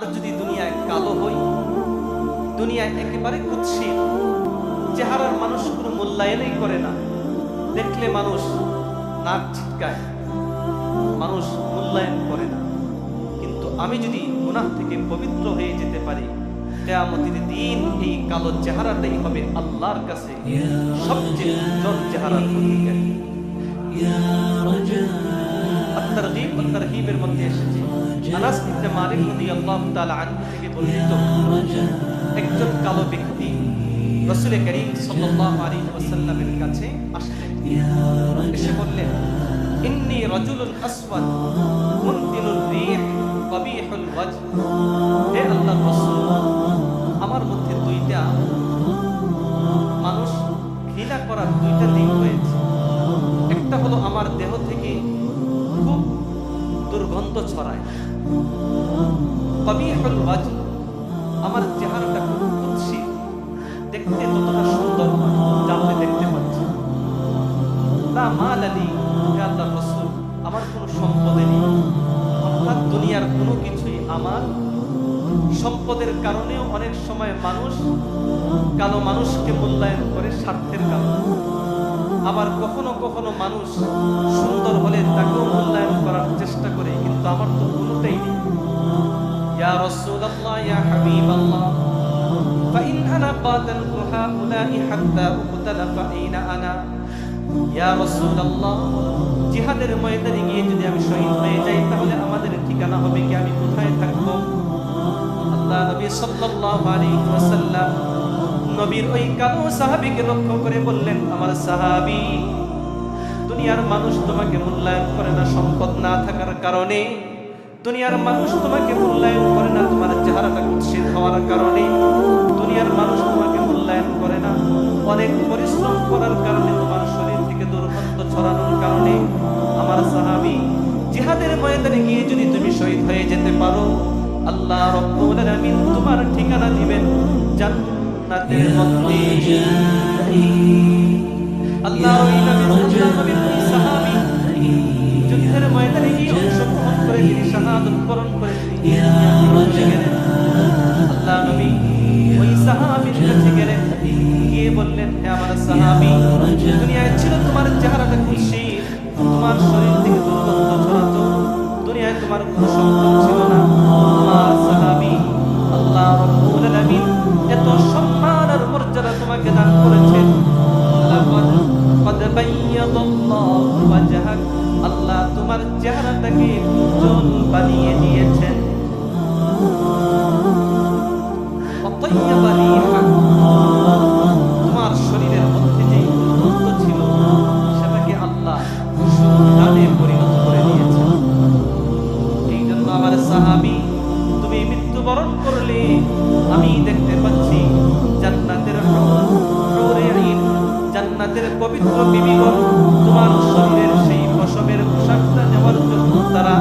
আর যদি দুনিয়ায় কালো হই, দুনিয়ায় একেবারে কুৎসিত চেহারার মানুষ কোনো মূল্যায়নই করে না, দেখলে মানুষ নাক ছিটকায়, মানুষ মূল্যায়ন করে না। কিন্তু আমি যদি গুনাহ থেকে পবিত্র হয়ে যেতে পারি, কিয়ামতের দিন এই কালো চেহারাটাই হবে আল্লাহর কাছে সবচেয়ে উজ্জ্বল চেহারার অধিকারী। আত-তারগীব ওয়া তারহীবের মধ্যে এসেছে, আনাস ইবনে মালিক রাদিয়াল্লাহু তাআলা আনহু থেকে বর্ণিত, একজন কালো ব্যক্তি রাসূল করিম সাল্লাল্লাহু আলাইহি ওয়াসাল্লামের কাছে আসলেন, এসে বললেন, ইন্নী রাজুলুন আসওয়াদ মুনতিনুর রীহ কবিহুল ওয়াজহ। হে আল্লাহর রাসূল, আমার মধ্যে দুইটা মানুষ ঘৃণা করার দুইটা দিক রয়েছে। একটা হলো আমার দেহ থেকে খুব দুর্গন্ধ ছড়ায়, কবিহুল ওয়াজহ, আমার চেহারাটা খুব কুৎসিত, দেখতে ততটা সুন্দর নয় যা আপনি দেখতে পাচ্ছেন। লা মাল লি, হে আল্লাহর রাসূল, আমার কোনো সম্পদই নেই, অর্থাৎ দুনিয়ার কোনো কিছুই আমার সম্পদের কারণেও অনেক সময় মানুষ কালো মানুষকে মূল্যায়ন করে স্বার্থের কারণে। আবার কখনো কখনো মানুষ সুন্দর হলে তাকেও মূল্যায়ন করার চেষ্টা করে, কিন্তু আমার তো কোনোটাই নেই। ইয়া রাসূলুল্লাহ, ইয়া হাবিবাল্লাহ, ফাইন আনা কাতালতু হাউলাই হাত্তা উকতালা ফাইনা আনা। ইয়া রাসূলুল্লাহ, জিহাদের ময়দানে গিয়ে যদি আমি শহীদ হয়ে যাই, তাহলে আমাদের ঠিকানা হবে কি, আমি কোথায় থাকব? আল্লাহ নবী সাল্লাল্লাহু আলাইহি ওয়াসাল্লাম নবীর ওই কালো সাহাবীকে লক্ষ্য করে বললেন, আমার সাহাবী, দুনিয়ার মানুষ তোমাকে মূল্যায়ন করে না সম্পদ না থাকার কারণে, দুনিয়ার মানুষ তোমাকে মূল্যায়ন করে না তোমার চেহারাটা কুৎসিত হওয়ার কারণে, দুনিয়ার মানুষ তোমাকে মূল্যায়ন করে না অনেক পরিশ্রম করার কারণে, তোমার শরীর থেকে দুর্গন্ধ ছড়ানোর কারণে। আমার সাহাবী, জিহাদের ময়দানে গিয়ে যদি তুমি শহীদ হয়ে যেতে পারো, আল্লাহ রাব্বুল আলামিন তোমার ঠিকানা দিবেন জান্নাতের মধ্যে। আল্লাহ ওই নবীর ওই সাহাবী যুদ্ধের ময়দানে গিয়ে অংশগ্রহণ করে তিনি শাহাদাত বরণ করে আল্লাহ নবী ওই সাহাবীর কাছে গেলেন, গিয়ে বললেন, হে আমার সাহাবী, দুনিয়ায় ছিল তোমার চেহারাটা কুৎসিত, তোমার শরীর থেকে দুর্গন্ধ ছড়াতো, দুনিয়ায় তোমার কোনো সম্পদ ছিল না। আমার সাহাবী, আল্লাহ রাব্বুল আলামিন এত সম্মান আর মর্যাদা তোমাকে দান করেছেন। আল্লাহ তোমার চেহারাটাকে উজ্জ্বল বানিয়ে দিয়েছেন। তোমার শরীরের মধ্যে যে দুর্গন্ধ ছিল সেটাকে আল্লাহ সুগন্ধে পরিণত করে দিয়েছেন। এই জন্য আমার সাহাবী, তুমি মৃত্যুবরণ করলে আমি দেখতে পাচ্ছি জান্নাতের হুরে আইন, জান্নাতের পবিত্র বিবিগণ তোমার শরীরের সেই পশমের পোশাকটা নেওয়ার জন্য তারা